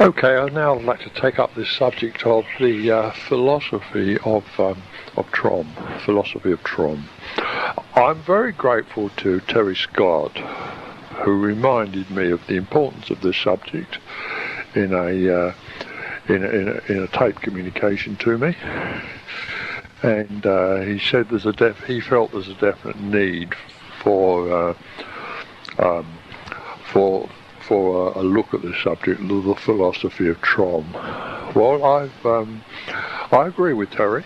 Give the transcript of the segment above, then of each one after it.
Okay, I'd now like to take up this subject of the philosophy of Trom, philosophy of Trom. I'm very grateful to Terry Scott, who reminded me of the importance of this subject in a tape communication to me, and he said he felt there's a definite need for a look at this subject, the philosophy of Trom. Well, I agree with Terry,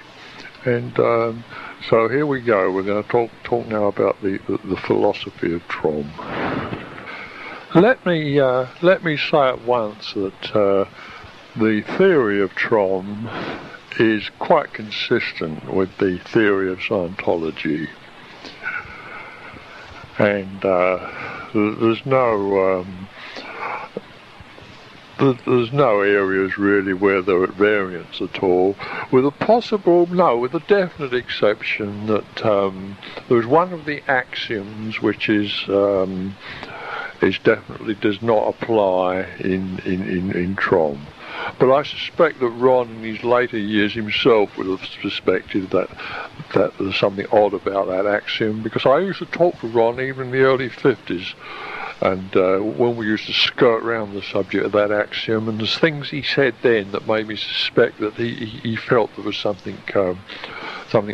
and so here we go. We're going to talk now about the philosophy of Trom. Let me say at once that the theory of Trom is quite consistent with the theory of Scientology, and there's no areas really where they're at variance at all, with a definite exception that there's one of the axioms which is definitely does not apply in Trom. But I suspect that Ron in his later years himself would have suspected that there's something odd about that axiom, because I used to talk to Ron even in the early 50s, and when we used to skirt around the subject of that axiom, and there's things he said then that made me suspect that he felt there was something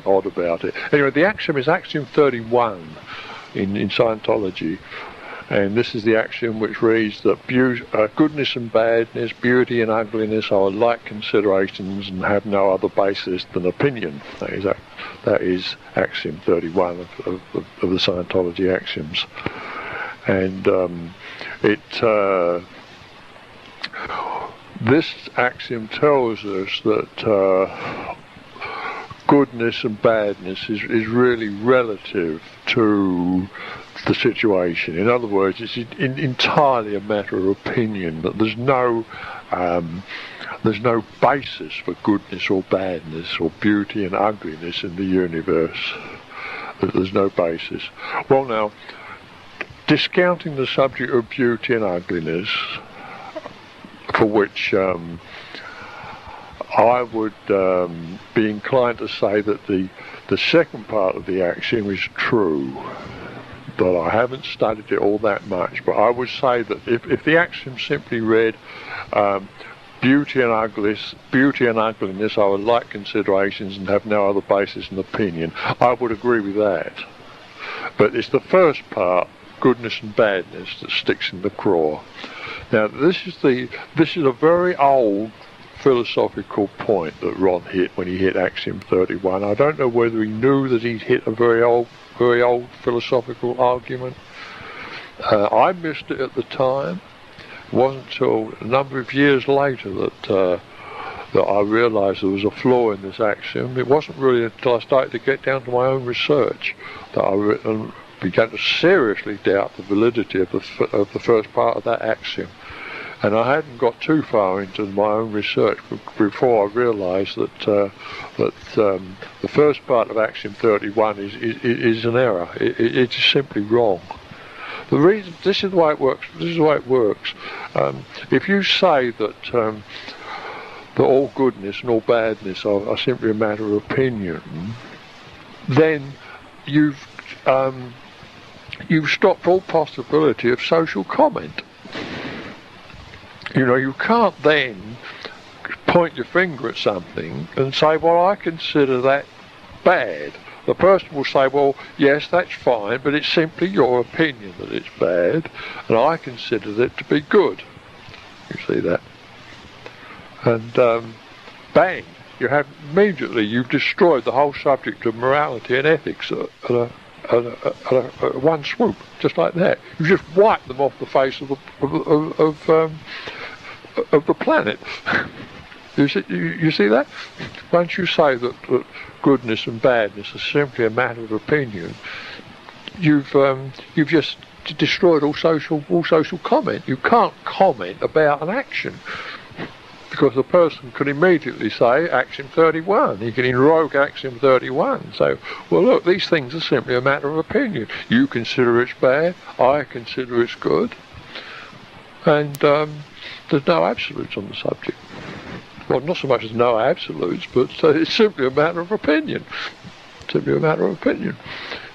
odd about it. Anyway, the axiom is Axiom 31 in Scientology. And this is the axiom which reads that goodness and badness, beauty and ugliness are alike considerations and have no other basis than opinion. That is axiom 31 of the Scientology axioms. And this axiom tells us that goodness and badness is really relative to the situation. In other words, it's entirely a matter of opinion, that there's no basis for goodness or badness or beauty and ugliness in the universe. There's no basis. Well, now, discounting the subject of beauty and ugliness, for which I would be inclined to say that the second part of the axiom is true, but I haven't studied it all that much. But I would say that if the axiom simply read beauty and ugliness are alike considerations and have no other basis in opinion, I would agree with that. But it's the first part, goodness and badness, that sticks in the craw. Now, this is a very old philosophical point that Ron hit when he hit Axiom 31. I don't know whether he knew that he'd hit a very old philosophical argument. I missed it at the time. It wasn't until a number of years later that I realised there was a flaw in this axiom. It wasn't really until I started to get down to my own research that I began to seriously doubt the validity of the first part of that axiom. And I hadn't got too far into my own research before I realised that the first part of Axiom 31 is an error. It's simply wrong. The reason, this is the way it works. If you say that all goodness and all badness are simply a matter of opinion, then you've stopped all possibility of social comment. You know, you can't then point your finger at something and say, well, I consider that bad. The person will say, well, yes, that's fine, but it's simply your opinion that it's bad, and I consider it to be good. You see that? And bang, you've destroyed the whole subject of morality and ethics at one swoop, just like that. You just wipe them off the face of the planet. You see that? Once you say that goodness and badness are simply a matter of opinion, you've just destroyed all social comment. You can't comment about an action, because the person could immediately say Axiom 31. He can invoke Axiom 31. So, well, look, these things are simply a matter of opinion. You consider it's bad, I consider it's good. and there's no absolutes on the subject. Well, not so much as no absolutes, but it's simply a matter of opinion. Simply a matter of opinion.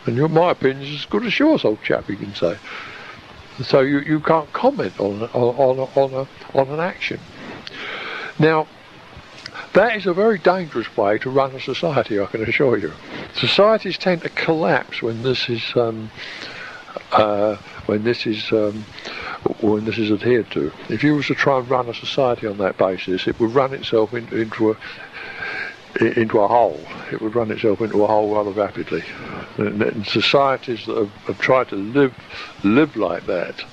And my opinion is as good as yours, old chap, you can say. So you can't comment on an action. Now, that is a very dangerous way to run a society, I can assure you. Societies tend to collapse when this is adhered to. If you was to try and run a society on that basis, it would run itself into a hole. It would run itself into a hole rather rapidly. And societies that have tried to live like that,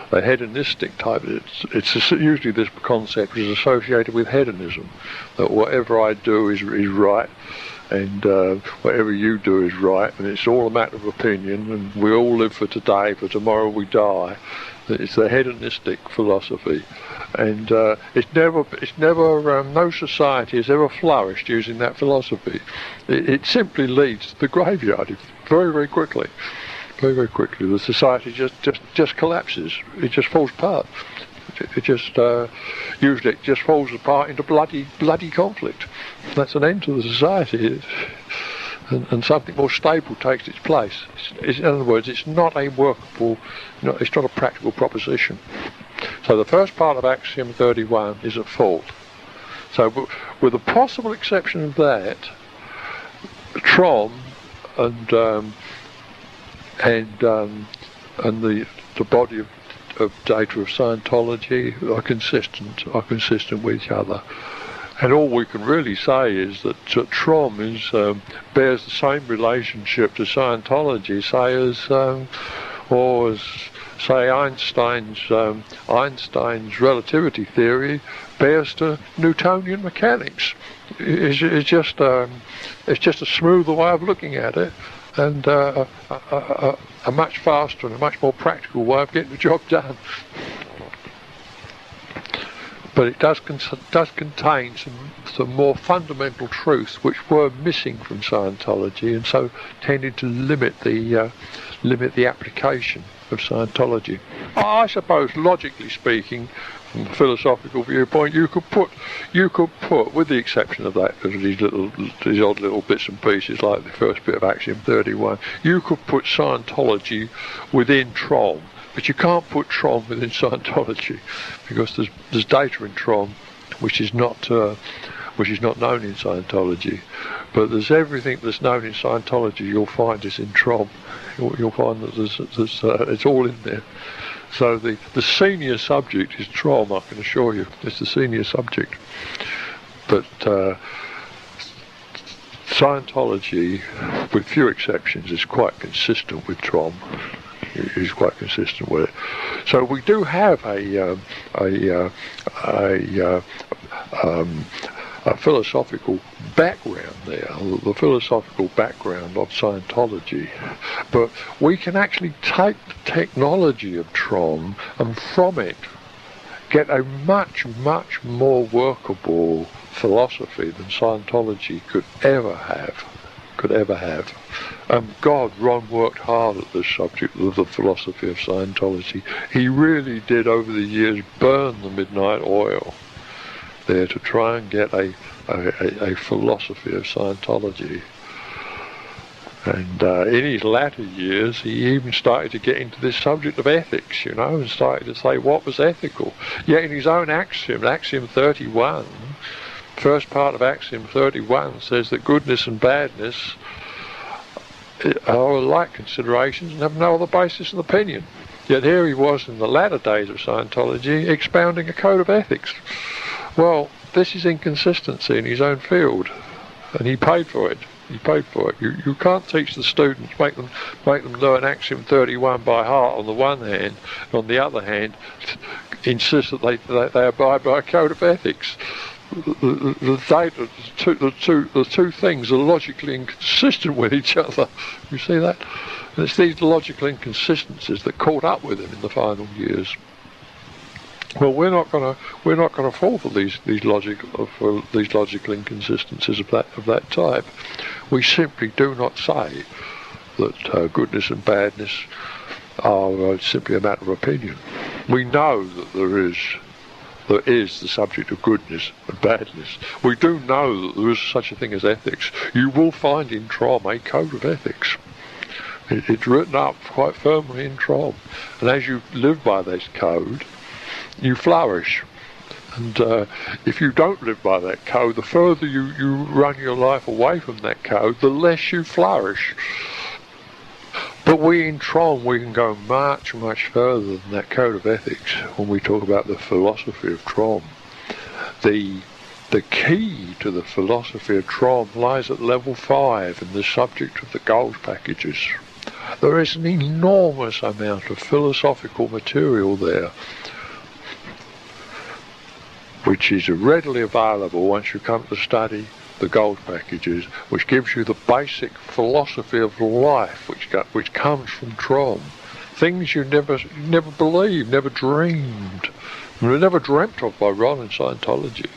a hedonistic type, it's usually this concept is associated with hedonism, that whatever I do is right, and whatever you do is right, and it's all a matter of opinion, and we all live for today, for tomorrow we die. It's the hedonistic philosophy, and no society has ever flourished using that philosophy. It simply leads to the graveyard very, very quickly. Very, very quickly. The society just collapses. It just falls apart. Usually it just falls apart into bloody conflict. That's an end to the society. And something more stable takes its place. In other words, it's not a workable, it's not a practical proposition. So the first part of Axiom 31 is at fault. So with the possible exception of that, Trom and the body of data of Scientology are consistent with each other. And all we can really say is that Trom bears the same relationship to Scientology, say Einstein's relativity theory bears to Newtonian mechanics. It's just a smoother way of looking at it, and a much faster and a much more practical way of getting the job done. But it does contain some more fundamental truths which were missing from Scientology, and so tended to limit the application of Scientology. I suppose, logically speaking, from a philosophical viewpoint, you could put, with the exception of that, these odd little bits and pieces like the first bit of Axiom 31, you could put Scientology within Trom. But you can't put Trom within Scientology, because there's data in Trom which is not known in Scientology. But there's everything that's known in Scientology you'll find is in Trom. You'll find that it's all in there. So the senior subject is Trom, I can assure you. It's the senior subject. But Scientology, with few exceptions, is quite consistent with Trom. Is quite consistent with it. So we do have a philosophical background there, the philosophical background of Scientology. But we can actually take the technology of Trom and from it get a much, much more workable philosophy than Scientology could ever have. Ron worked hard at this subject of the philosophy of Scientology. He really did, over the years, burn the midnight oil there to try and get a philosophy of Scientology. And in his latter years, he even started to get into this subject of ethics, and started to say what was ethical. Yet in his own Axiom 31, first part of Axiom 31 says that goodness and badness are alike considerations and have no other basis in opinion. Yet here he was in the latter days of Scientology expounding a code of ethics. Well, this is inconsistency in his own field, and he paid for it. You can't teach the students, make them learn Axiom 31 by heart on the one hand, and on the other hand, insist that they abide by a code of ethics. The two things are logically inconsistent with each other. You see that? And it's these logical inconsistencies that caught up with him in the final years. Well, we're not going to fall for these logical inconsistencies of that type. We simply do not say that goodness and badness are simply a matter of opinion. We know that there is the subject of goodness and badness. We do know that there is such a thing as ethics. You will find in Trom a code of ethics. It's written up quite firmly in Trom. And as you live by this code, you flourish. And if you don't live by that code, the further you run your life away from that code, the less you flourish. But we in Trom, we can go much, much further than that code of ethics when we talk about the philosophy of Trom. The key to the philosophy of Trom lies at level 5 in the subject of the gold packages. There is an enormous amount of philosophical material there, which is readily available once you come to study the gold packages, which gives you the basic philosophy of life, which comes from Trom. Things you never believed, never dreamed, were never dreamt of by Ron in Scientology,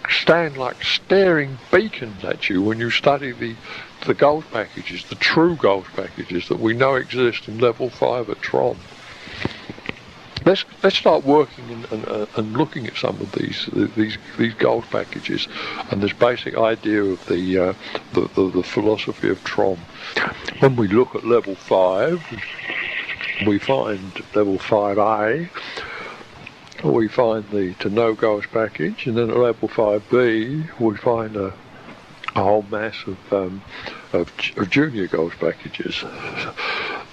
stand like staring beacons at you when you study the gold packages, the true gold packages that we know exist in level 5 at Trom. Let's start working and looking at some of these gold packages and this basic idea of the philosophy of Trom. When we look at level 5, we find level 5A. We find the To Know Goals package, and then at level 5B we find a whole mass of junior goals packages.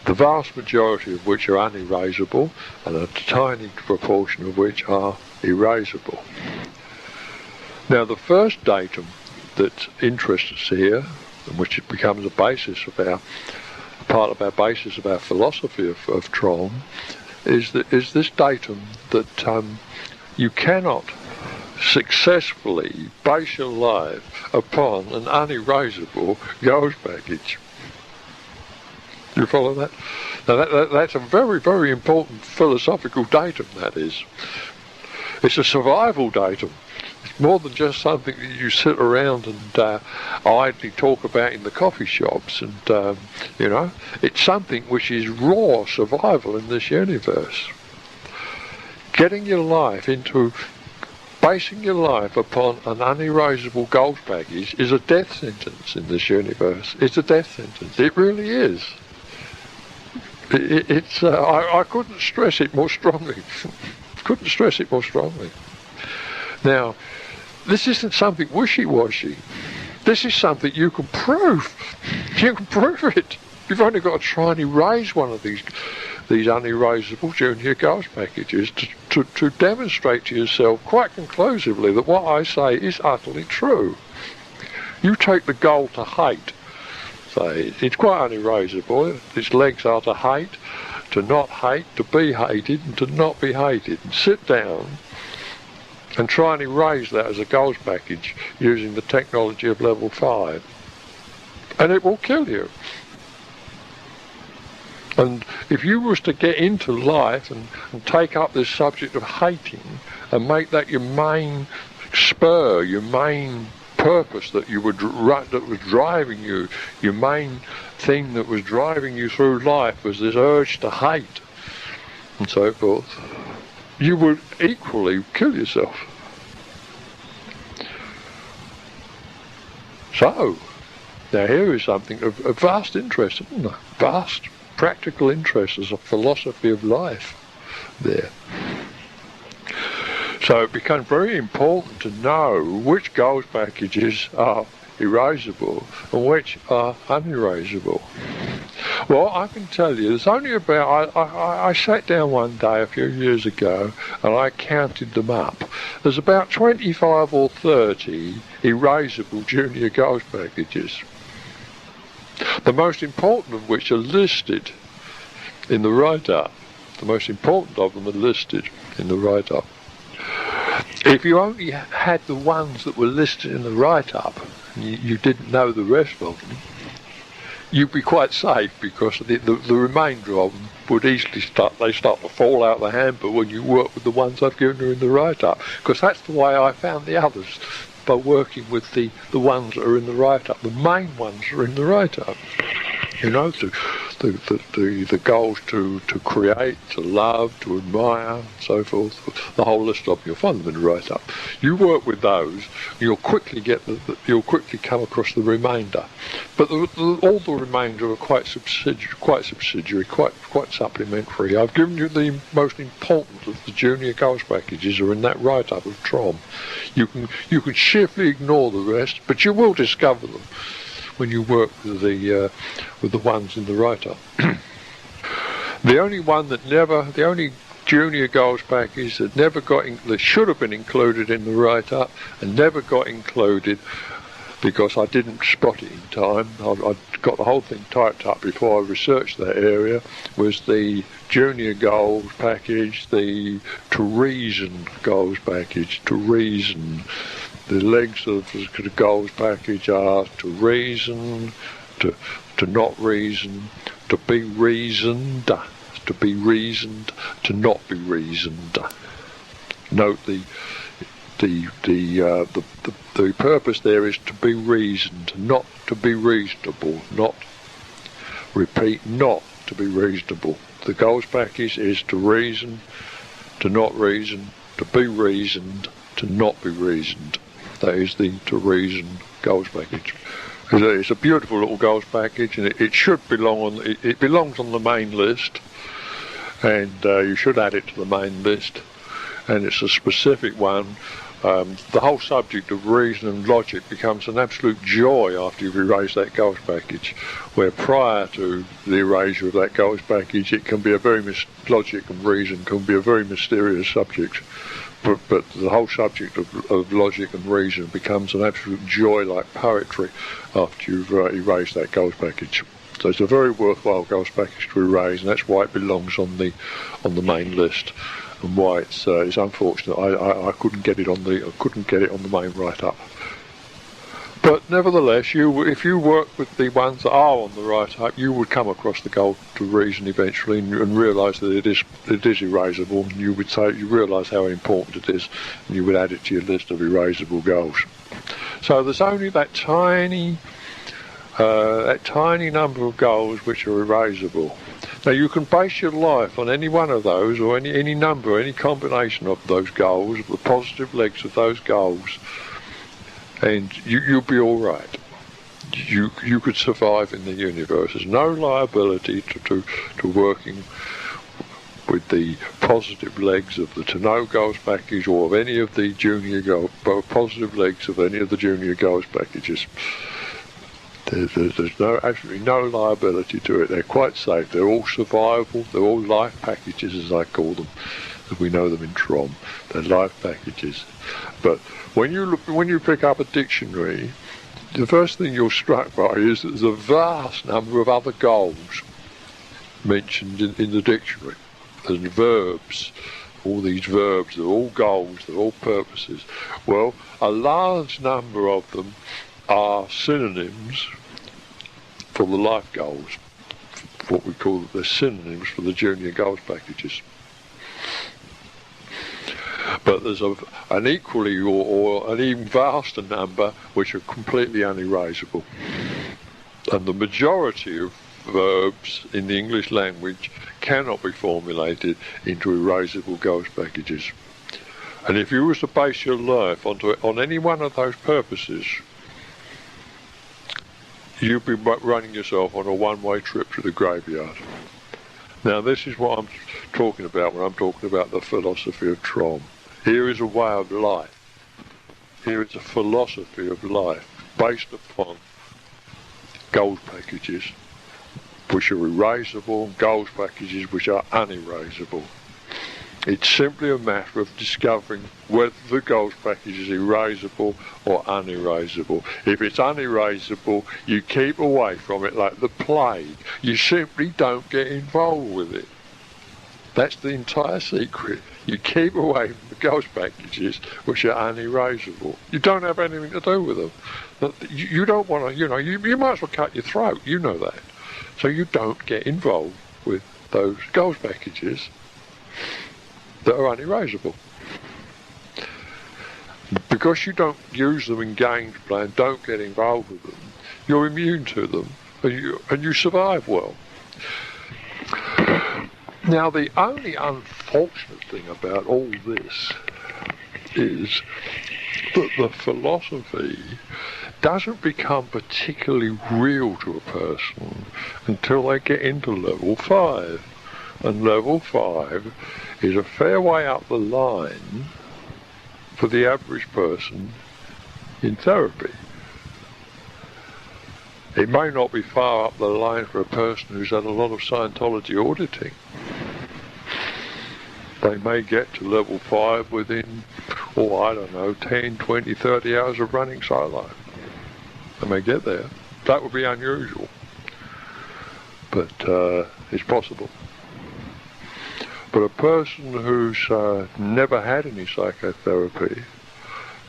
The vast majority of which are unerasable, and a tiny proportion of which are erasable. Now, the first datum that interests us here, and which it becomes a basis of part of our basis of our philosophy of Trom, is this datum that you cannot successfully base your life upon an unerasable goals package. You follow that? Now that's a very, very important philosophical datum, that is. It's a survival datum. It's more than just something that you sit around and idly talk about in the coffee shops. And, it's something which is raw survival in this universe. Getting your life basing your life upon an unerasable gold package is a death sentence in this universe. It's a death sentence. It really is. I couldn't stress it more strongly. Couldn't stress it more strongly. Now, this isn't something wishy-washy. This is something you can prove. You can prove it. You've only got to try and erase one of these unerasable junior goals packages to demonstrate to yourself quite conclusively that what I say is utterly true. You take the goal to hate. Say, it's quite unerasable. Its legs are to hate, to not hate, to be hated, and to not be hated. And sit down and try and erase that as a goals package using the technology of level 5. And it will kill you. And if you was to get into life and take up this subject of hating and make that your main spur, your main purpose that was driving you, your main thing that was driving you through life was this urge to hate and so forth, you would equally kill yourself. So, now here is something of vast interest, isn't it? Vast practical interest as a philosophy of life there. So it becomes very important to know which goals packages are erasable and which are unerasable. Well, I can tell you, there's only about, I sat down one day a few years ago and I counted them up. There's about 25 or 30 erasable junior goals packages. The most important of which are listed in the write-up. The most important of them are listed in the write-up. If you only had the ones that were listed in the write-up, and you didn't know the rest of them, you'd be quite safe, because the remainder of them would easily start to fall out of the hamper when you work with the ones I've given you in the write-up. Because that's the way I found the others, by working with the ones that are in the write-up. The main ones are in the write-up. You know, the goals to create, to love, to admire, and so forth. The whole list of them, you'll find them in the write-up. You work with those, you'll quickly you'll quickly come across the remainder. But all the remainder are quite subsidiary, quite supplementary. I've given you the most important of the junior goals packages are in that write-up of TROM. You can cheerfully ignore the rest, but you will discover them when you work with the ones in the write-up. The only junior goals package that should have been included in the write-up and never got included because I didn't spot it in time. I got the whole thing typed up before I researched that area, was the junior goals package, the To Reason goals package. To Reason. The legs of the goals package are to reason, to not reason, to be reasoned, to be reasoned, to not be reasoned. Note the purpose there is to be reasoned, not to be reasonable, not to be reasonable. The goals package is to reason, to not reason, to be reasoned, to not be reasoned. That is the To Reason goals package. It's a beautiful little goals package, and it should belong it belongs on the main list, and you should add it to the main list. And it's a specific one. The whole subject of reason and logic becomes an absolute joy after you've erased that goals package, where prior to the erasure of that goals package, it can be logic and reason can be a very mysterious subject. But the whole subject of logic and reason becomes an absolute joy like poetry after you've erased that goals package. So it's a very worthwhile goals package to erase, and that's why it belongs on the main list, and why it's unfortunate I couldn't get it on the main write-up. But nevertheless, if you work with the ones that are on the write-up, you would come across the goal To Reason eventually and realise that it is erasable, and you realise how important it is, and you would add it to your list of erasable goals. So there's only that tiny number of goals which are erasable. Now you can base your life on any one of those, or any number, any combination of those goals, of the positive legs of those goals, and you'll be all right. You could survive in the universe. There's no liability to working with the positive legs of the To Know goals package, or of any of the positive legs of any of the junior goals packages. There's absolutely no liability to it. They're quite safe. They're all survival. They're all life packages, as I call them, as we know them in TROM. They're life packages. But when you pick up a dictionary, the first thing you're struck by is that there's a vast number of other goals mentioned in the dictionary. There's verbs. All these verbs, they're all goals, they're all purposes. Well, a large number of them are synonyms for the life goals, what we call the synonyms for the junior goals packages. But there's an equally or an even vaster number which are completely unerasable. And the majority of verbs in the English language cannot be formulated into erasable goals packages. And if you was to base your life on any one of those purposes, you'd be running yourself on a one-way trip to the graveyard. Now this is what I'm talking about when I'm talking about the philosophy of TROM. Here is a way of life. Here is a philosophy of life based upon goals packages which are erasable and goals packages which are unerasable. It's simply a matter of discovering whether the goals package is erasable or unerasable. If it's unerasable, you keep away from it like the plague. You simply don't get involved with it. That's the entire secret. You keep away from the goals packages which are unerasable. You don't have anything to do with them. You don't want to, you might as well cut your throat, you know that. So you don't get involved with those goals packages that are unerasable. Because you don't use them in games plan, don't get involved with them, you're immune to them, and you survive well. Now, the only unfortunate thing about all this is that the philosophy doesn't become particularly real to a person until they get into level 5. And level 5 is a fair way up the line for the average person in therapy. It may not be far up the line for a person who's had a lot of Scientology auditing. They may get to level 5 within, I don't know, 10, 20, 30 hours of running solo. They may get there. That would be unusual, but it's possible. But a person who's never had any psychotherapy,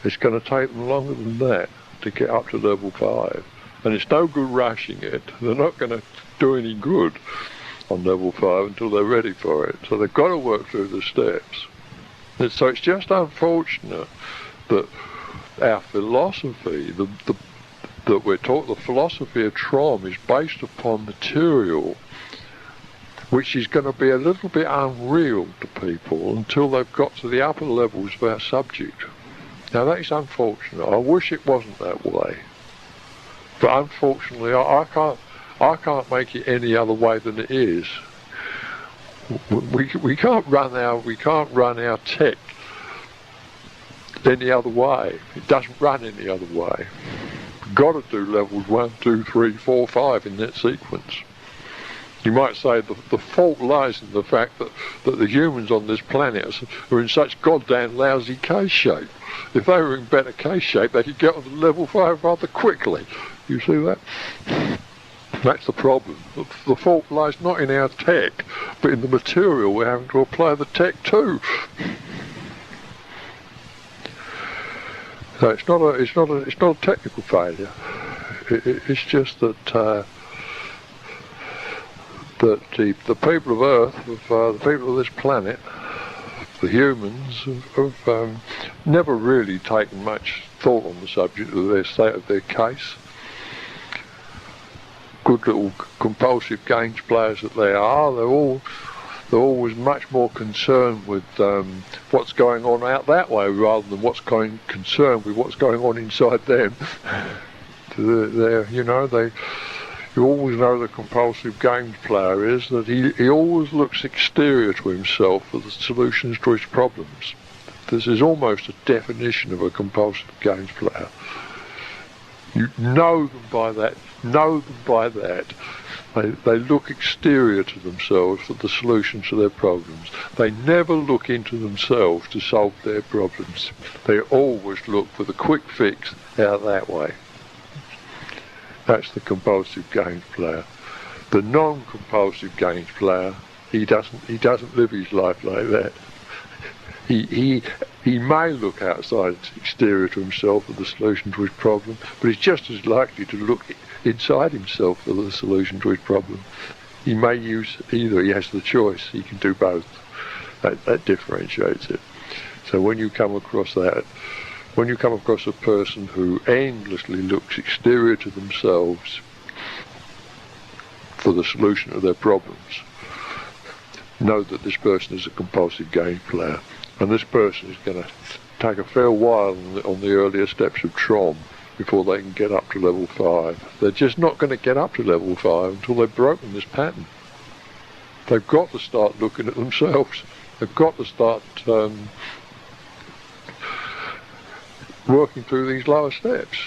it's going to take them longer than that to get up to level 5. And it's no good rushing it. They're not going to do any good on level 5 until they're ready for it. So they've got to work through the steps. And so it's just unfortunate that our philosophy, that we're taught, the philosophy of TROM is based upon material which is going to be a little bit unreal to people until they've got to the upper levels of our subject. Now that is unfortunate. I wish it wasn't that way. But unfortunately, I can't make it any other way than it is. We can't run our tech any other way. It doesn't run any other way. We've got to do levels 1, 2, 3, 4, 5 in that sequence. You might say the fault lies in the fact that the humans on this planet are in such goddamn lousy case shape. If they were in better case shape, they could get on to level 5 rather quickly. You see that? That's the problem. The fault lies not in our tech, but in the material we're having to apply the tech to. So it's not a technical failure. It's just that the people of Earth, the people of this planet, the humans, have never really taken much thought on the subject of their state of their case. Good little compulsive games players that they are, they're always much more concerned with what's going on out that way rather than concerned with what's going on inside them. You always know the compulsive games player is that he always looks exterior to himself for the solutions to his problems. This is almost a definition of a compulsive games player. You know them by that. They look exterior to themselves for the solutions to their problems. They never look into themselves to solve their problems. They always look for the quick fix out that way. That's the compulsive games player. The non-compulsive games player, he doesn't live his life like that. He may look outside, exterior to himself for the solution to his problem, but he's just as likely to look inside himself for the solution to his problem. He may use either. He has the choice. He can do both. That differentiates it. So when you come across that, when you come across a person who endlessly looks exterior to themselves for the solution of their problems, know that this person is a compulsive game player. And this person is going to take a fair while on the earlier steps of TROM before they can get up to level 5. They're just not going to get up to level 5 until they've broken this pattern. They've got to start looking at themselves. They've got to start working through these lower steps.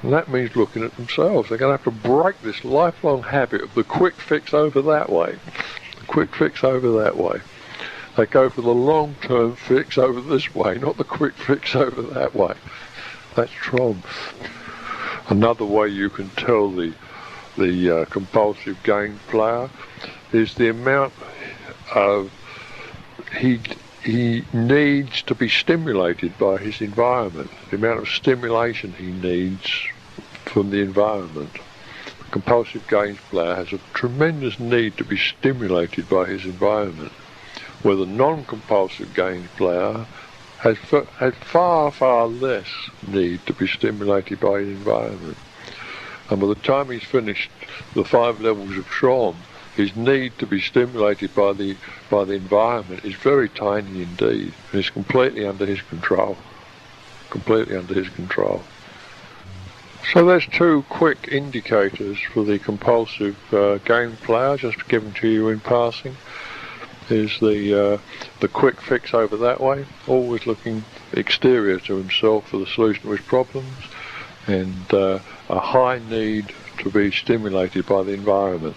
And that means looking at themselves. They're going to have to break this lifelong habit of the quick fix over that way. The quick fix over that way. They go for the long-term fix over this way, not the quick fix over that way. That's TROM. Another way you can tell the compulsive game player is the amount of he needs to be stimulated by his environment, the amount of stimulation he needs from the environment. The compulsive games player has a tremendous need to be stimulated by his environment, where the non-compulsive games player has far, far less need to be stimulated by his environment. And by the time he's finished the 5 levels of TROM, his need to be stimulated by the environment is very tiny indeed, and it's completely under his control. Completely under his control. So there's two quick indicators for the compulsive game player, just given to you in passing. Is the quick fix over that way, always looking exterior to himself for the solution to his problems, and a high need to be stimulated by the environment,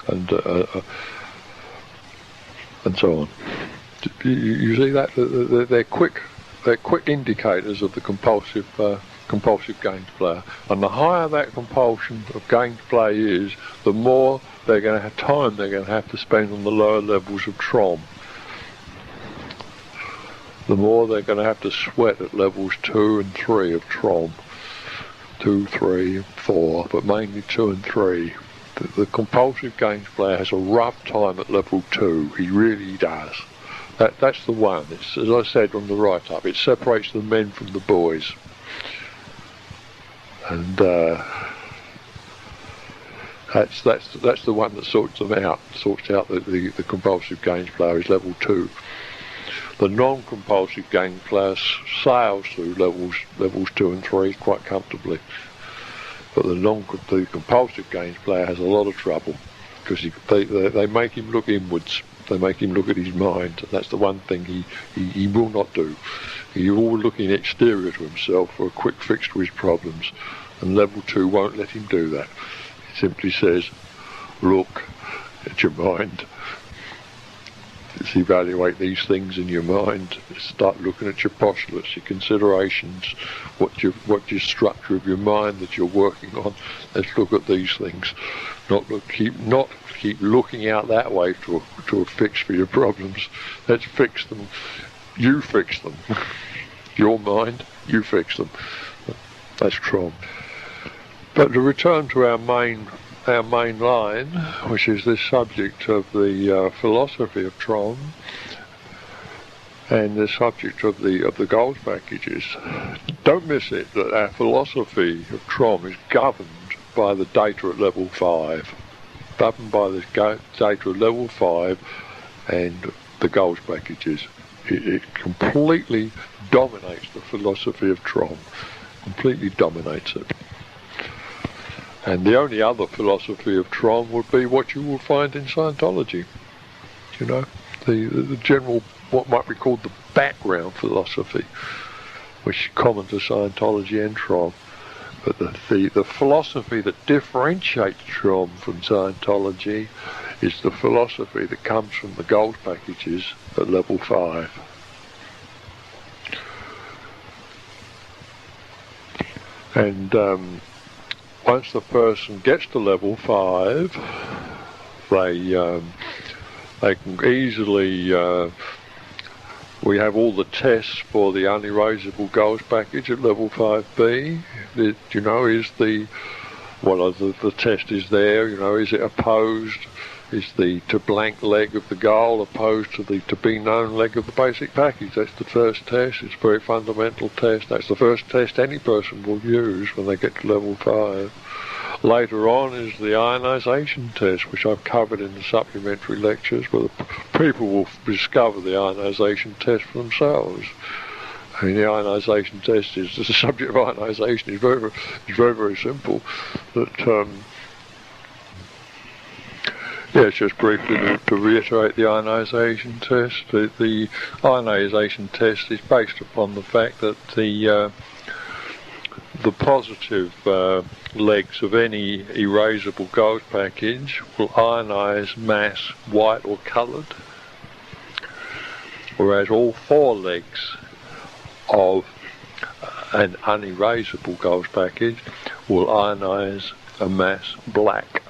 and so on. You see that they're quick indicators of the compulsive games player, and the higher that compulsion of games play is, the more they're going to have to spend on the lower levels of TROM. The more they're going to have to sweat at levels 2 and 3 of TROM. 2, 3, 4, but mainly 2 and 3. The compulsive games player has a rough time at level 2. He really does. That's the one. It's, as I said on the write-up, it separates the men from the boys. And that's the one that sorts them out. Sorts out the compulsive games player is level 2. The non-compulsive game player sails through levels 2 and 3 quite comfortably, but the compulsive games player has a lot of trouble, because they make him look inwards. They make him look at his mind, and that's the one thing he will not do. He's always looking exterior to himself for a quick fix to his problems, and level 2 won't let him do that. It simply says, look at your mind. Let's evaluate these things in your mind. Start looking at your postulates, your considerations, what your structure of your mind that you're working on. Let's look at these things. Not keep looking out that way to a fix for your problems. Let's fix them. You fix them. Your mind, you fix them. That's TROM. But to return to our main line, which is this subject of the philosophy of TROM and the subject of the goals packages, don't miss it that our philosophy of TROM is governed by the data at level 5. Governed by the data at level 5 and the goals packages. It completely dominates the philosophy of TROM. Completely dominates it. And the only other philosophy of TROM would be what you will find in Scientology. You know, the general, what might be called the background philosophy, which is common to Scientology and TROM. But the philosophy that differentiates TROM from Scientology is the philosophy that comes from the gold packages at level 5. And once the person gets to level 5, they can easily, we have all the tests for the unerasable goals package at level 5B. It, you know, is the test is there, you know, is it opposed? Is the to blank leg of the goal opposed to the to be known leg of the basic package? That's the first test. It's a very fundamental test. That's the first test any person will use when they get to level 5. Later on is the ionisation test, which I've covered in the supplementary lectures, where the people will discover the ionisation test for themselves. I mean, the ionisation test is, the subject of ionisation is very simple. That just briefly to reiterate the ionisation test. The ionisation test is based upon the fact that the positive legs of any erasable gold package will ionise mass white or coloured, whereas all 4 legs of an unerasable gold package will ionise a mass black,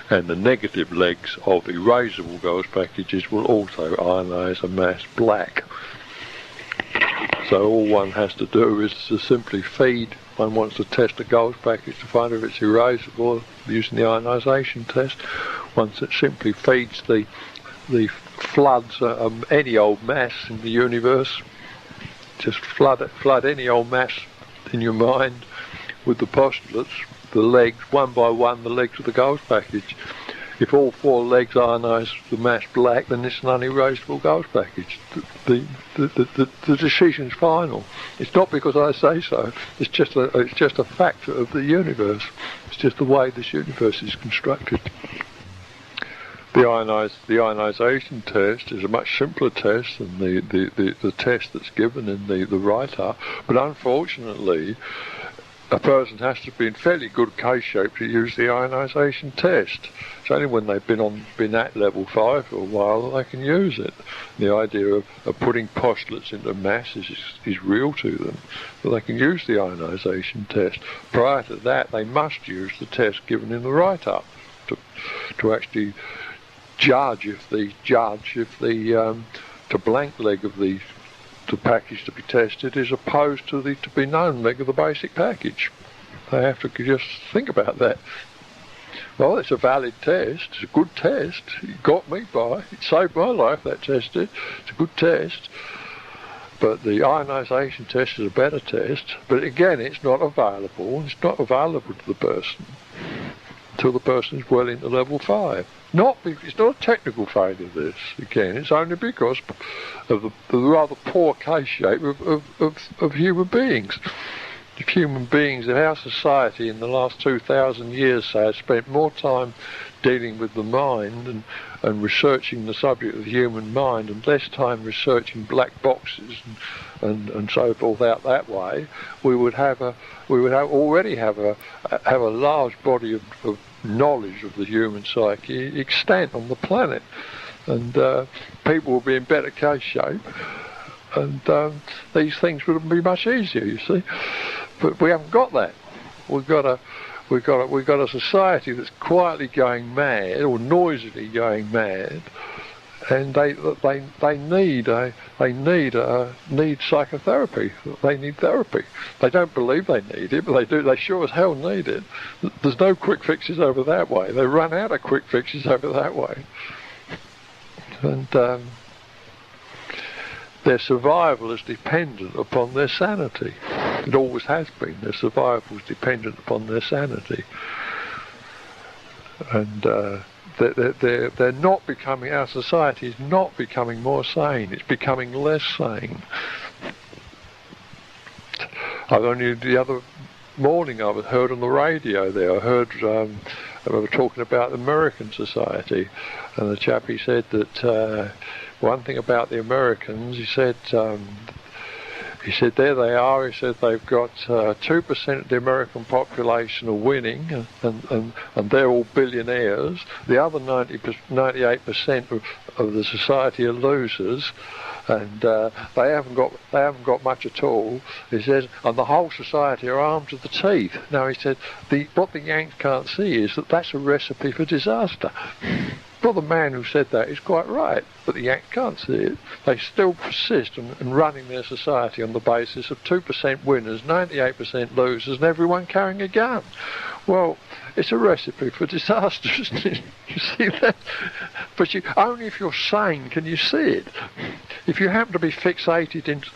and the negative legs of erasable gold packages will also ionise a mass black. So all one has to do is to simply feed, one wants to test a gold package to find if it's erasable using the ionisation test. Once it simply feeds the floods any old mass in the universe, just flood any old mass in your mind with the postulates, the legs, one by one, the legs of the gold package. if all 4 legs ionise the mass black, then it's an unerasable gold package. The decision's final. It's not because I say so. It's just a fact of the universe. It's just the way this universe is constructed. The ionisation test is a much simpler test than the test that's given in the write-up, but unfortunately a person has to be in fairly good case shape to use the ionisation test. It's only when they've been at level 5 for a while that they can use it. The idea of putting postulates into mass is real to them, but they can use the ionisation test. Prior to that, they must use the test given in the write-up to actually judge if the blank leg of the package to be tested is opposed to the to be known leg of the basic package. They have to just think about that. Well, it's a valid test, it's a good test, it got me by, it saved my life, that test did, it's a good test, but the ionisation test is a better test, but again it's not available to the person until the person is well into level 5. It's not a technical failure, this, again, it's only because of the rather poor case shape of human beings. If human beings in our society in the last 2,000 years, say, have spent more time dealing with the mind and researching the subject of the human mind and less time researching black boxes and so forth out that way, we would already have a large body of knowledge of the human psyche extant on the planet, and people will be in better case shape, and these things would be much easier, you see. But we haven't got that. We've got a society that's quietly going mad or noisily going mad, and they need psychotherapy. They need therapy. They don't believe they need it, but they do. They sure as hell need it. There's no quick fixes over that way. They run out of quick fixes over that way, and their survival is dependent upon their sanity. It always has been. Their survival is dependent upon their sanity, and they're not becoming. Our society is not becoming more sane. It's becoming less sane. The other morning I heard on the radio there. I heard they were talking about the American society, and the chap, he said that one thing about the Americans, he said there they are, he said they've got 2% of the American population are winning, and they're all billionaires. The other 98% of the society are losers, and they haven't got much at all. He says, and the whole society are armed to the teeth. Now, he said, what the Yanks can't see is that that's a recipe for disaster. Well, the man who said that is quite right, but the Yanks can't see it. They still persist in running their society on the basis of 2% winners, 98% losers, and everyone carrying a gun. Well, it's a recipe for disaster, isn't it? You see that? But only if you're sane can you see it. If you happen to be fixated into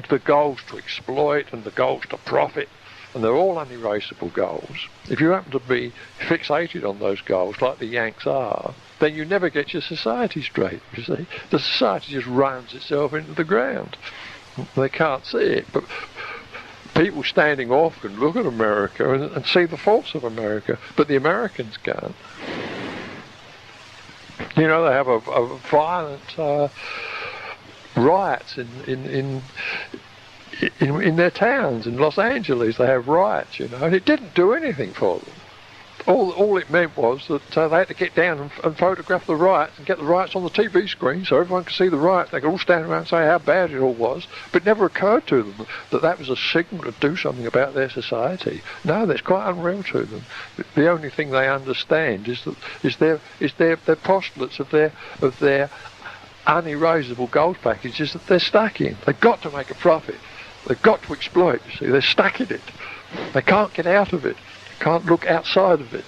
the goals to exploit and the goals to profit, and they're all unerasable goals, if you happen to be fixated on those goals like the Yanks are, then you never get your society straight, you see. The society just runs itself into the ground. They can't see it, but people standing off can look at America and see the faults of America, but the Americans can't. You know, they have a violent riots in their towns. In Los Angeles they have riots, you know, and it didn't do anything for them. All it meant was that they had to get down and photograph the riots and get the riots on the TV screen so everyone could see the riots. They could all stand around and say how bad it all was, but it never occurred to them that was a signal to do something about their society. No, that's quite unreal to them. The only thing they understand is their postulates of their unerasable gold packages that they're stuck in. They've got to make a profit. They've got to exploit, you see. They're stuck in it. They can't get out of it. Can't look outside of it,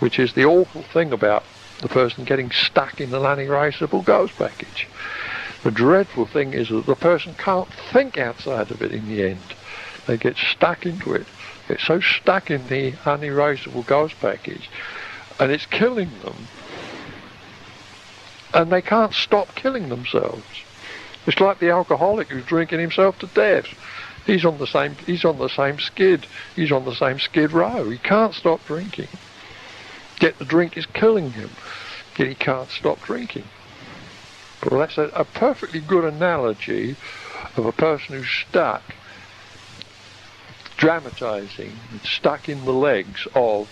which is the awful thing about the person getting stuck in an unerasable goals package. The dreadful thing is that the person can't think outside of it in the end. They get stuck into it. Get so stuck in the unerasable goals package, and it's killing them, and they can't stop killing themselves. It's like the alcoholic who's drinking himself to death. He's on the same skid. He's on the same skid row. He can't stop drinking. Yet the drink is killing him. Yet he can't stop drinking. Well, that's a perfectly good analogy of a person who's stuck, dramatising, stuck in the legs of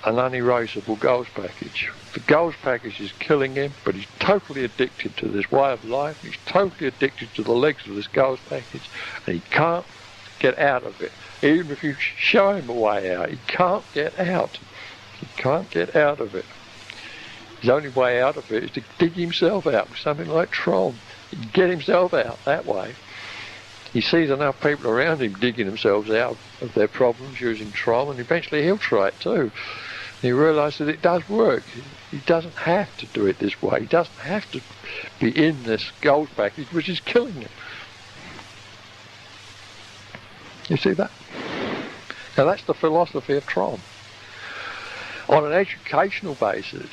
an unerasable goals package. The goals package is killing him, but he's totally addicted to this way of life. He's totally addicted to the legs of this goals package, and he can't get out of it. Even if you show him a way out, he can't get out. He can't get out of it. His only way out of it is to dig himself out with something like Trom. He can get himself out that way. He sees enough people around him digging themselves out of their problems using Trom, and eventually he'll try it too. He realises that it does work. He doesn't have to do it this way. He doesn't have to be in this goals package, which is killing him. You see that? Now that's the philosophy of Trom. On an educational basis,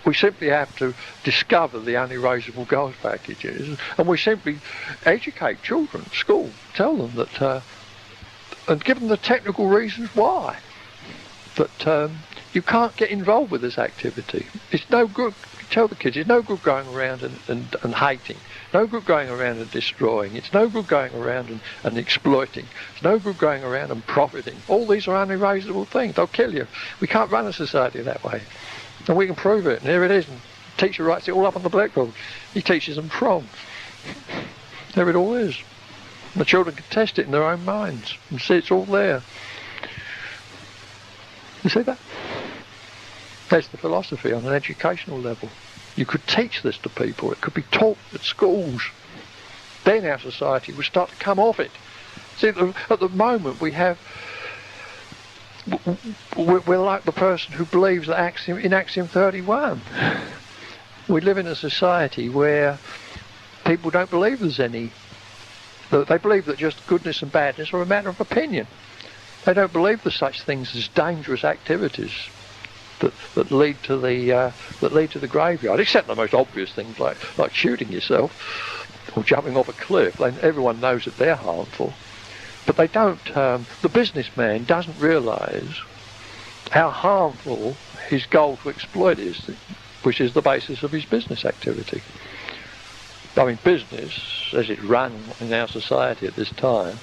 we simply have to discover the unerasable goals packages, and we simply educate children at school, tell them that, and give them the technical reasons why. That you can't get involved with this activity. It's no good. Tell the kids it's no good going around and hating. No good going around and destroying. It's no good going around and exploiting. It's no good going around and profiting. All these are unerasable things. They'll kill you. We can't run a society that way. And we can prove it. And here it is. And the teacher writes it all up on the blackboard. He teaches them Trom. There it all is. And the children can test it in their own minds and see it's all there. You see that? That's the philosophy on an educational level. You could teach this to people. It could be taught at schools. Then our society would start to come off it. See, at the moment we're like the person who believes that in Axiom 31. We live in a society where people don't believe there's any. They believe that just goodness and badness are a matter of opinion. They don't believe there's such things as dangerous activities that lead to the graveyard, except the most obvious things like shooting yourself or jumping off a cliff. Everyone knows that they're harmful, but they don't. The businessman doesn't realise how harmful his goal to exploit is, which is the basis of his business activity. I mean, business, as it's run in our society at this time.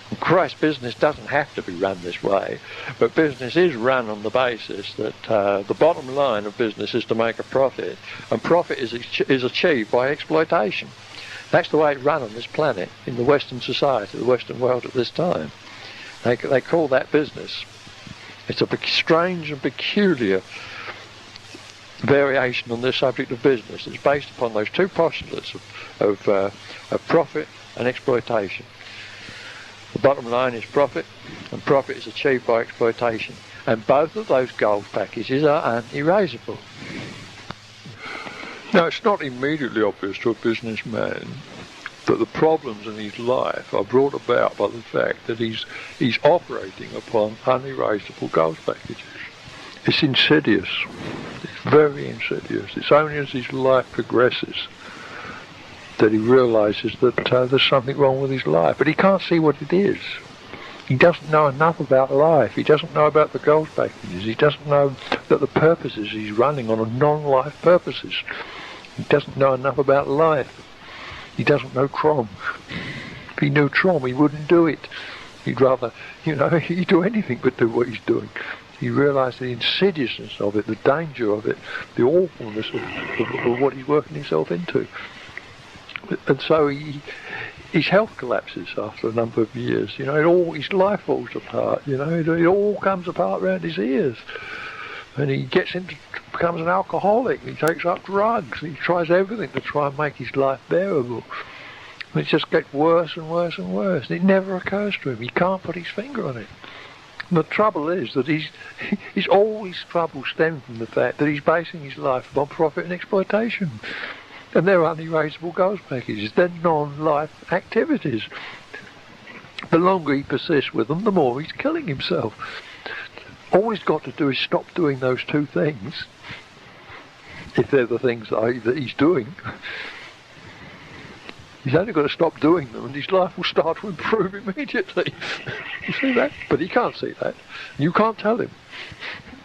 And Christ, business doesn't have to be run this way, but business is run on the basis that the bottom line of business is to make a profit, and profit is achieved by exploitation. That's the way it's run on this planet, in the Western society, the Western world at this time. They call that business. It's a strange and peculiar variation on this subject of business. It's based upon those two postulates of profit and exploitation. The bottom line is profit, and profit is achieved by exploitation. And both of those goals packages are unerasable. Now, it's not immediately obvious to a businessman that the problems in his life are brought about by the fact that he's operating upon unerasable goals packages. It's insidious. It's very insidious. It's only as his life progresses that he realises that there's something wrong with his life. But he can't see what it is. He doesn't know enough about life. He doesn't know about the goals packages. He doesn't know that the purposes he's running on are non-life purposes. He doesn't know enough about life. He doesn't know Trom. If he knew Trom, he wouldn't do it. He'd rather, he'd do anything but do what he's doing. He realised the insidiousness of it, the danger of it, the awfulness of what he's working himself into. And so his health collapses after a number of years. His life falls apart. It all comes apart around his ears. And he becomes an alcoholic. He takes up drugs. He tries everything to try and make his life bearable. And it just gets worse and worse and worse. And it never occurs to him. He can't put his finger on it. And the trouble is that all his troubles stem from the fact that he's basing his life upon profit and exploitation. And they're unerasable goals packages. They're non-life activities. The longer he persists with them, the more he's killing himself. All he's got to do is stop doing those two things, if they're the things that he's doing. He's only got to stop doing them and his life will start to improve immediately. You see that? But he can't see that. You can't tell him.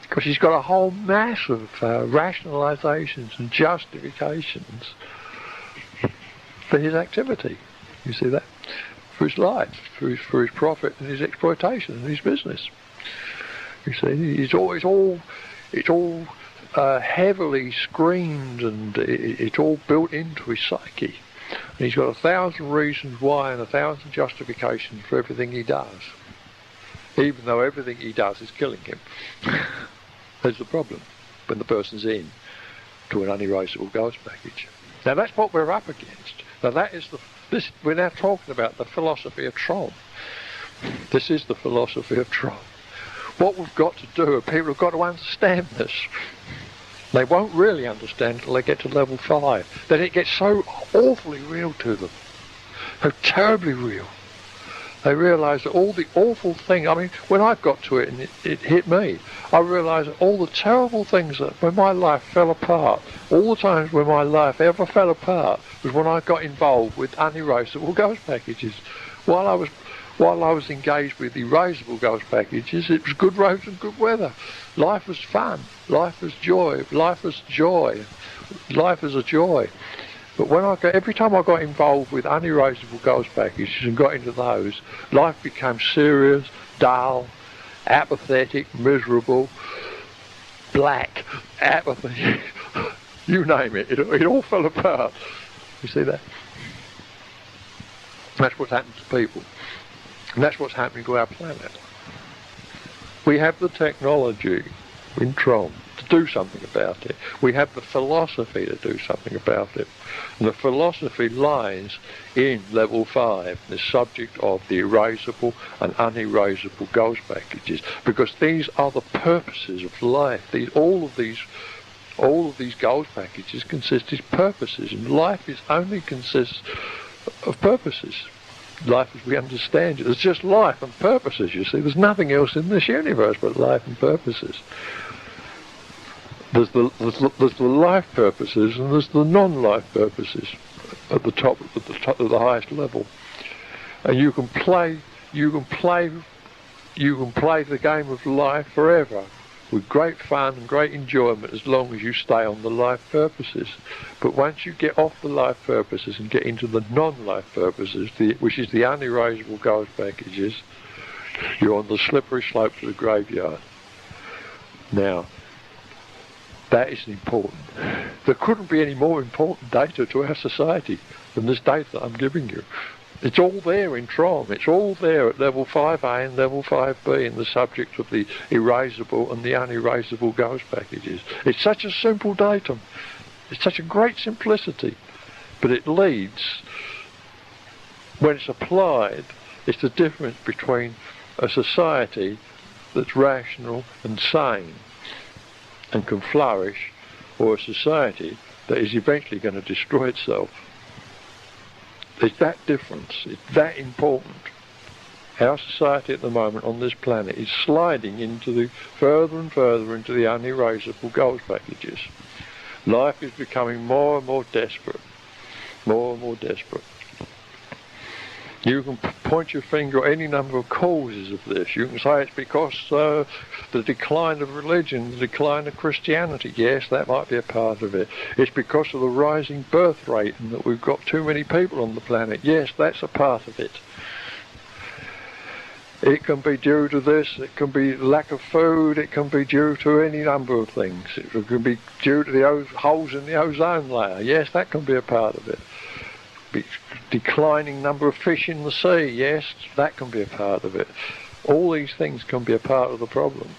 Because he's got a whole mass of rationalizations and justifications for his activity. You see that? For his life, for his profit and his exploitation and his business. You see, it's all heavily screened, and it's all built into his psyche. And he's got 1,000 reasons why and 1,000 justifications for everything he does, even though everything he does is killing him. That's the problem when the person's in to an unerasable ghost package. Now that's what we're up against. Now that is we're now talking about the philosophy of Tron. This is the philosophy of Tron. What we've got to do, and people have got to understand this. They won't really understand until they get to level 5. Then it gets so awfully real to them. So terribly real. They realise that all the awful things, I mean, when I got to it and it hit me, I realised that all the terrible things that, when my life fell apart, all the times when my life ever fell apart was when I got involved with unerasable ghost packages. While I was engaged with erasable ghost packages, it was good roads and good weather. Life was fun. Life was joy. Life was joy. Life was a joy. But every time I got involved with unerasable ghost packages and got into those, life became serious, dull, apathetic, miserable, black, apathy. You name it. It all fell apart. You see that? That's what's happened to people. And that's what's happening to our planet. We have the technology in Tron to do something about it. We have the philosophy to do something about it. And the philosophy lies in level 5, the subject of the erasable and unerasable ghost packages, because these are the purposes of life. All of these ghost packages consist of purposes, and life only consists of purposes. Life as we understand it. It's just life and purposes, you see. There's nothing else in this universe but life and purposes. There's the life purposes and there's the non-life purposes at the top, at the highest level. And you can play the game of life forever with great fun and great enjoyment as long as you stay on the life purposes. But once you get off the life purposes and get into the non-life purposes, which is the unerasable ghost packages, you're on the slippery slope to the graveyard. Now, that is important. There couldn't be any more important data to our society than this data that I'm giving you. It's all there in Tron. It's all there at level 5A and level 5B in the subject of the erasable and the unerasable ghost packages. It's such a simple datum. It's such a great simplicity. But it leads, when it's applied, it's the difference between a society that's rational and sane and can flourish, or a society that is eventually going to destroy itself. It's that difference. It's that important. Our society at the moment on this planet is sliding into further and further into the unerasable ghost packages. Life is becoming more and more desperate. More and more desperate. You can point your finger at any number of causes of this. You can say it's because the decline of religion, the decline of Christianity. Yes, that might be a part of it. It's because of the rising birth rate and that we've got too many people on the planet. Yes, that's a part of it. It can be due to this, it can be lack of food, it can be due to any number of things. It can be due to the holes in the ozone layer. Yes, that can be a part of it. Declining number of fish in the sea, yes, that can be a part of it. All these things can be a part of the problem.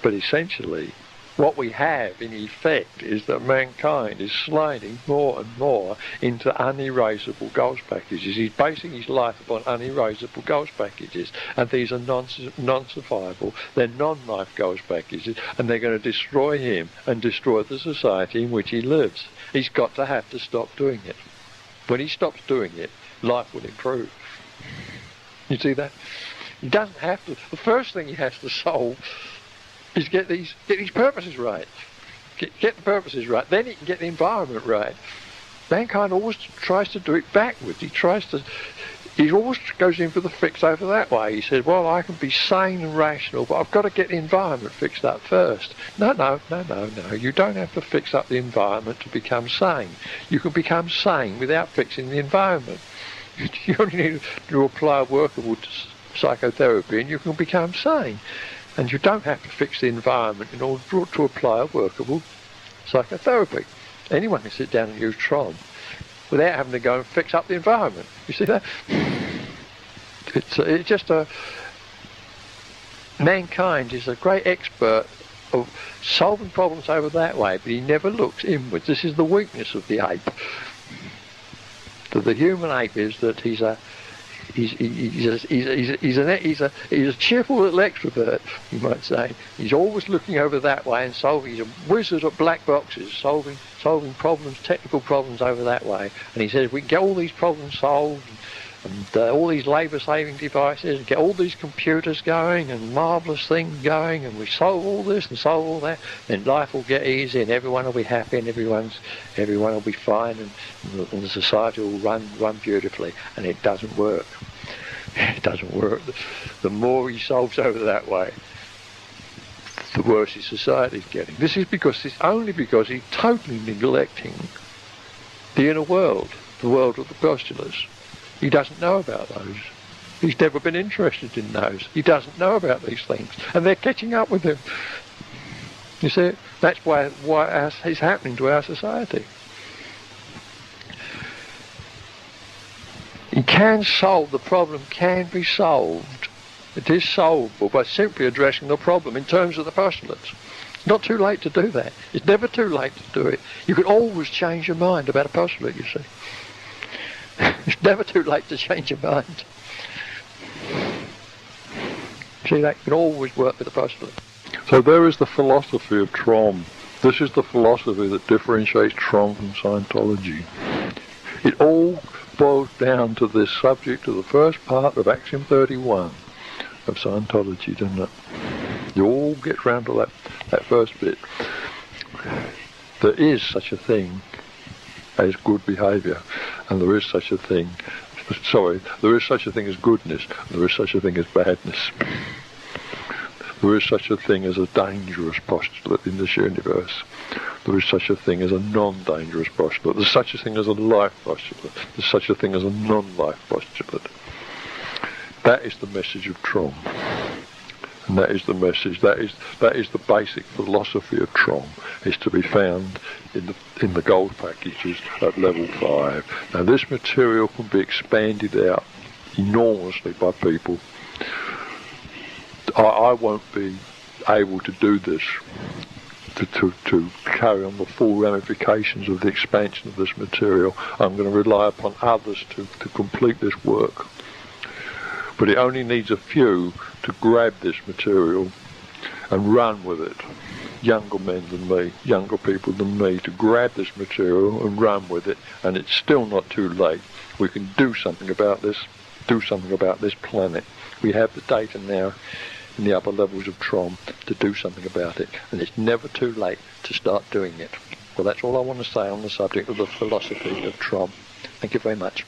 But essentially, what we have in effect is that mankind is sliding more and more into unerasable ghost packages. He's basing his life upon unerasable ghost packages, and these are non-survivable. They're non-life ghost packages, and they're going to destroy him and destroy the society in which he lives. He's got to have to stop doing it. When he stops doing it, life will improve. You see that? He doesn't have to. The first thing he has to solve is get these purposes right. Get the purposes right. Then he can get the environment right. Mankind always tries to do it backwards. He always goes in for the fix over that way. He says, well, I can be sane and rational, but I've got to get the environment fixed up first. No. You don't have to fix up the environment to become sane. You can become sane without fixing the environment. You only need to apply a workable psychotherapy and you can become sane. And you don't have to fix the environment in order to apply a workable psychotherapy. Anyone can sit down and use Trom without having to go and fix up the environment. You see that? It's just mankind is a great expert of solving problems over that way, but he never looks inwards. This is the weakness of the ape. The human ape is that he's a cheerful little extrovert, you might say. He's always looking over that way and solving. He's a wizard at black boxes, solving problems, technical problems over that way. And he says we can get all these problems solved, and all these labour-saving devices, and get all these computers going, and marvellous things going, and we solve all this and solve all that, then life will get easy, and everyone will be happy, and everyone will be fine, and the society will run beautifully. And it doesn't work. It doesn't work. The more he solves over that way, the worse his society's getting. This is only because he's totally neglecting the inner world, the world of the postulates. He doesn't know about those. He's never been interested in those. He doesn't know about these things. And they're catching up with him. You see, that's why it's happening to our society. The problem can be solved. It is solvable by simply addressing the problem in terms of the postulates. It's not too late to do that. It's never too late to do it. You can always change your mind about a postulate, you see. It's never too late to change your mind. See, that can always work with a postulate. So there is the philosophy of Trom. This is the philosophy that differentiates Trom from Scientology. It all boils down to this subject of the first part of Axiom 31 of Scientology, doesn't it? You all get round to that first bit. There is such a thing as good behaviour, and there is such a thing as goodness, and there is such a thing as badness. There is such a thing as a dangerous postulate in this universe. There is such a thing as a non-dangerous postulate. There's such a thing as a life postulate. There's such a thing as a non-life postulate. That is the message of Trom. And that is the message, that is the basic philosophy of Trom, is to be found in the gold packages at level 5. Now this material can be expanded out enormously by people. I won't be able to do this, to carry on the full ramifications of the expansion of this material. I'm going to rely upon others to complete this work. But it only needs a few to grab this material and run with it. Younger men than me, younger people than me, to grab this material and run with it, and it's still not too late. We can do something about this planet. We have the data now in the upper levels of Trom to do something about it, and it's never too late to start doing it. Well, that's all I want to say on the subject of the philosophy of Trom. Thank you very much.